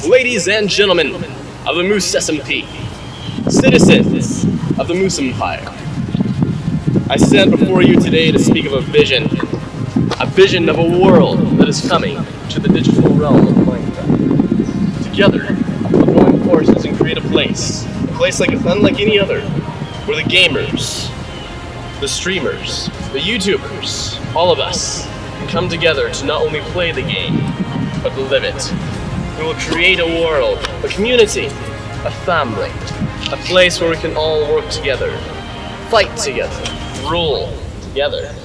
ladies and gentlemen of the Moose SMP, citizens of the Moose Empire, I stand before you today to speak of a vision of a world that is coming to the digital realm of Minecraft. Together, we'll join forces and create a place unlike any other, where the gamers, the streamers, the YouTubers, all of us can come together to not only play the game, but live it. We will create a world, a community, a family, a place where we can all work together, fight together, rule together.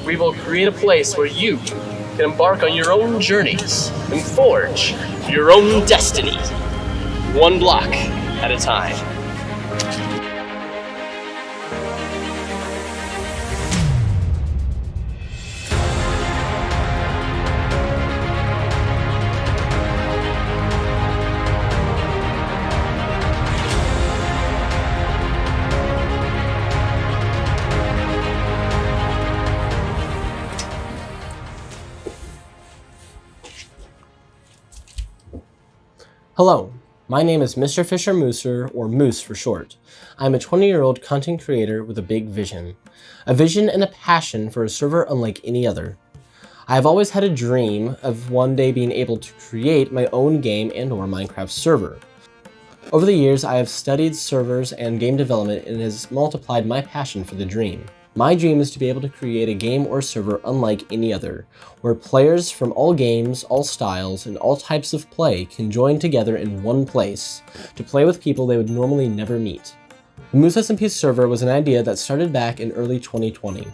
We will create a place where you can embark on your own journeys and forge your own destiny, one block at a time. Hello, my name is Mr. Fisher Mooser, or Moose for short. I'm a 20-year-old content creator with a big vision. A vision and a passion for a server unlike any other. I have always had a dream of one day being able to create my own game and/or Minecraft server. Over the years, I have studied servers and game development and it has multiplied my passion for the dream. My dream is to be able to create a game or server unlike any other, where players from all games, all styles, and all types of play can join together in one place to play with people they would normally never meet. The Moose SMP server was an idea that started back in early 2020.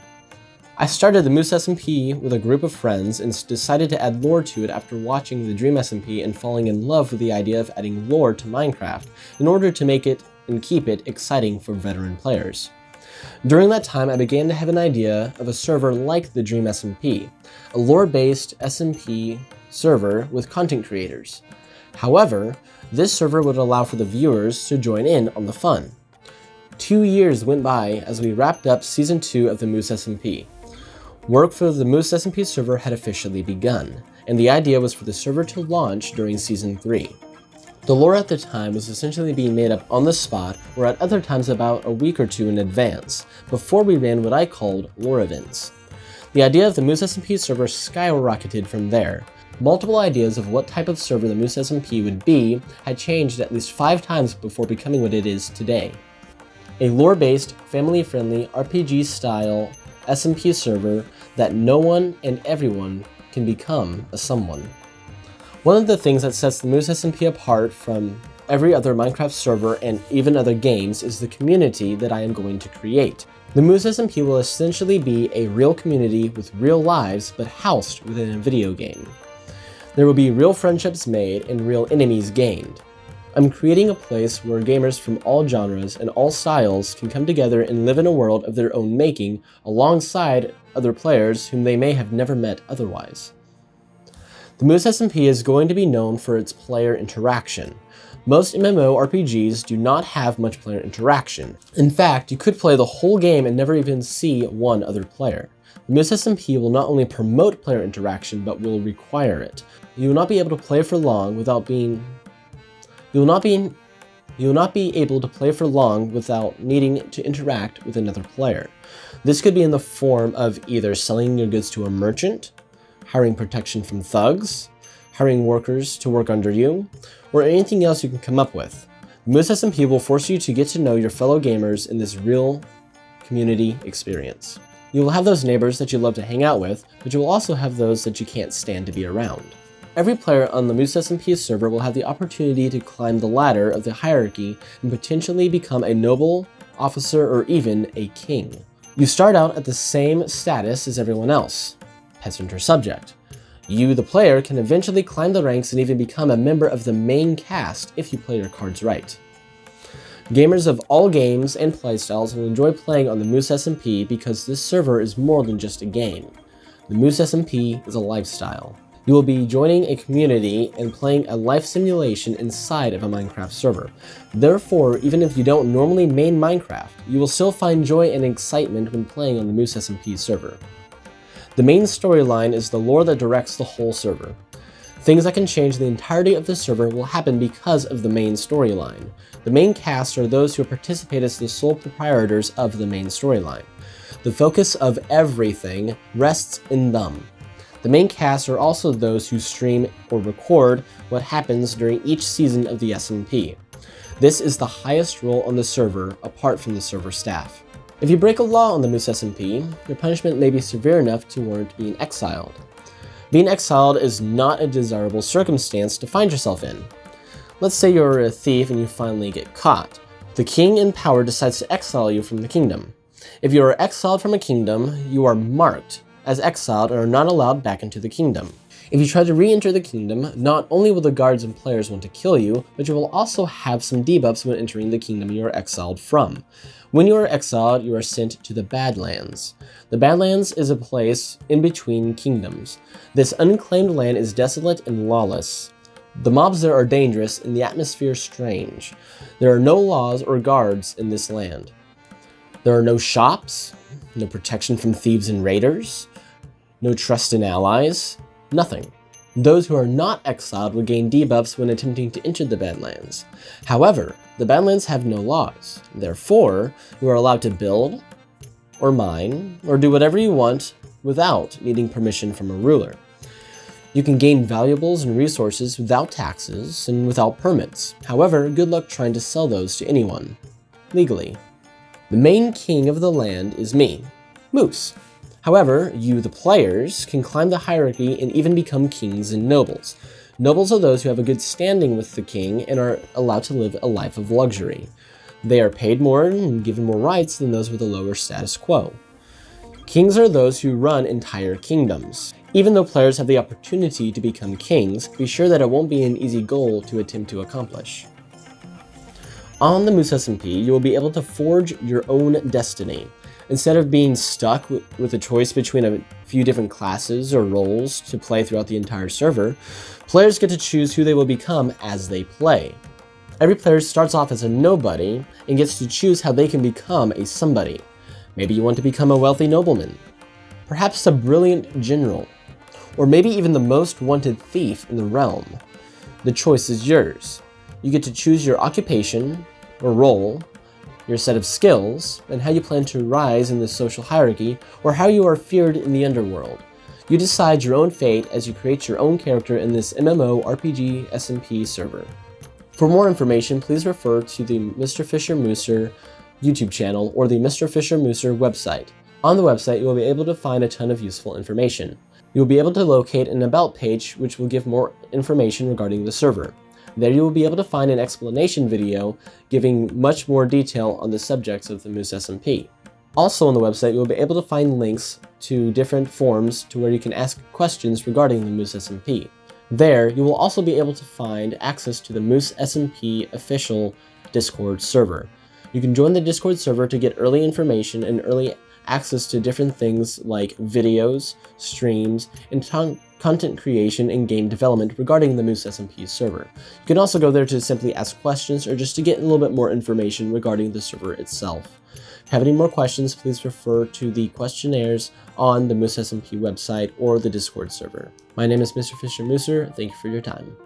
I started the Moose SMP with a group of friends and decided to add lore to it after watching the Dream SMP and falling in love with the idea of adding lore to Minecraft in order to make it and keep it exciting for veteran players. During that time, I began to have an idea of a server like the Dream SMP, a lore-based SMP server with content creators. However, this server would allow for the viewers to join in on the fun. 2 years went by as we wrapped up Season 2 of the Moose SMP. Work for the Moose SMP server had officially begun, and the idea was for the server to launch during Season 3. The lore at the time was essentially being made up on the spot, or at other times about a week or two in advance, before we ran what I called lore events. The idea of the Moose SMP server skyrocketed from there. Multiple ideas of what type of server the Moose SMP would be had changed at least 5 times before becoming what it is today. A lore-based, family-friendly, RPG-style SMP server that no one and everyone can become a someone. One of the things that sets the Moose SMP apart from every other Minecraft server and even other games is the community that I am going to create. The Moose SMP will essentially be a real community with real lives but housed within a video game. There will be real friendships made and real enemies gained. I'm creating a place where gamers from all genres and all styles can come together and live in a world of their own making alongside other players whom they may have never met otherwise. The Moose SMP is going to be known for its player interaction. Most MMORPGs do not have much player interaction. In fact, you could play the whole game and never even see one other player. The Moose SMP will not only promote player interaction, but will require it. You will not be able to play for long without needing to interact with another player. This could be in the form of either selling your goods to a merchant, hiring protection from thugs, hiring workers to work under you, or anything else you can come up with. The Moose SMP will force you to get to know your fellow gamers in this real community experience. You will have those neighbors that you love to hang out with, but you will also have those that you can't stand to be around. Every player on the Moose SMP server will have the opportunity to climb the ladder of the hierarchy and potentially become a noble, officer, or even a king. You start out at the same status as everyone else, peasant or subject. You, the player, can eventually climb the ranks and even become a member of the main cast if you play your cards right. Gamers of all games and playstyles will enjoy playing on the Moose SMP because this server is more than just a game. The Moose SMP is a lifestyle. You will be joining a community and playing a life simulation inside of a Minecraft server. Therefore, even if you don't normally main Minecraft, you will still find joy and excitement when playing on the Moose SMP server. The main storyline is the lore that directs the whole server. Things that can change the entirety of the server will happen because of the main storyline. The main cast are those who participate as the sole proprietors of the main storyline. The focus of everything rests in them. The main cast are also those who stream or record what happens during each season of the SMP. This is the highest role on the server apart from the server staff. If you break a law on the Moose SMP, your punishment may be severe enough to warrant being exiled. Being exiled is not a desirable circumstance to find yourself in. Let's say you're a thief and you finally get caught. The king in power decides to exile you from the kingdom. If you are exiled from a kingdom, you are marked as exiled and are not allowed back into the kingdom. If you try to re-enter the kingdom, not only will the guards and players want to kill you, but you will also have some debuffs when entering the kingdom you are exiled from. When you are exiled, you are sent to the Badlands. The Badlands is a place in between kingdoms. This unclaimed land is desolate and lawless. The mobs there are dangerous and the atmosphere strange. There are no laws or guards in this land. There are no shops, no protection from thieves and raiders, no trust in allies, nothing. Those who are not exiled would gain debuffs when attempting to enter the Badlands. However, the Badlands have no laws. Therefore, you are allowed to build, or mine, or do whatever you want without needing permission from a ruler. You can gain valuables and resources without taxes and without permits. However, good luck trying to sell those to anyone, legally. The main king of the land is me, Moose. However, you, the players, can climb the hierarchy and even become kings and nobles. Nobles are those who have a good standing with the king and are allowed to live a life of luxury. They are paid more and given more rights than those with a lower status quo. Kings are those who run entire kingdoms. Even though players have the opportunity to become kings, be sure that it won't be an easy goal to attempt to accomplish. On the Moose SMP, you will be able to forge your own destiny. Instead of being stuck with a choice between a few different classes or roles to play throughout the entire server, players get to choose who they will become as they play. Every player starts off as a nobody and gets to choose how they can become a somebody. Maybe you want to become a wealthy nobleman, perhaps a brilliant general, or maybe even the most wanted thief in the realm. The choice is yours. You get to choose your occupation or role, your set of skills, and how you plan to rise in the social hierarchy, or how you are feared in the underworld. You decide your own fate as you create your own character in this MMORPG SMP server. For more information, please refer to the Mr. Fisher Mooser YouTube channel or the Mr. Fisher Mooser website. On the website, you will be able to find a ton of useful information. You will be able to locate an About page which will give more information regarding the server. There you will be able to find an explanation video giving much more detail on the subjects of the Moose SMP. Also on the website, you will be able to find links to different forums to where you can ask questions regarding the Moose SMP. There, you will also be able to find access to the Moose SMP official Discord server. You can join the Discord server to get early information and early access to different things like videos, streams, and content creation and game development regarding the Moose SMP server. You can also go there to simply ask questions or just to get a little bit more information regarding the server itself. If you have any more questions, please refer to the questionnaires on the Moose SMP website or the Discord server. My name is Mr. Fisher Mooser. Thank you for your time.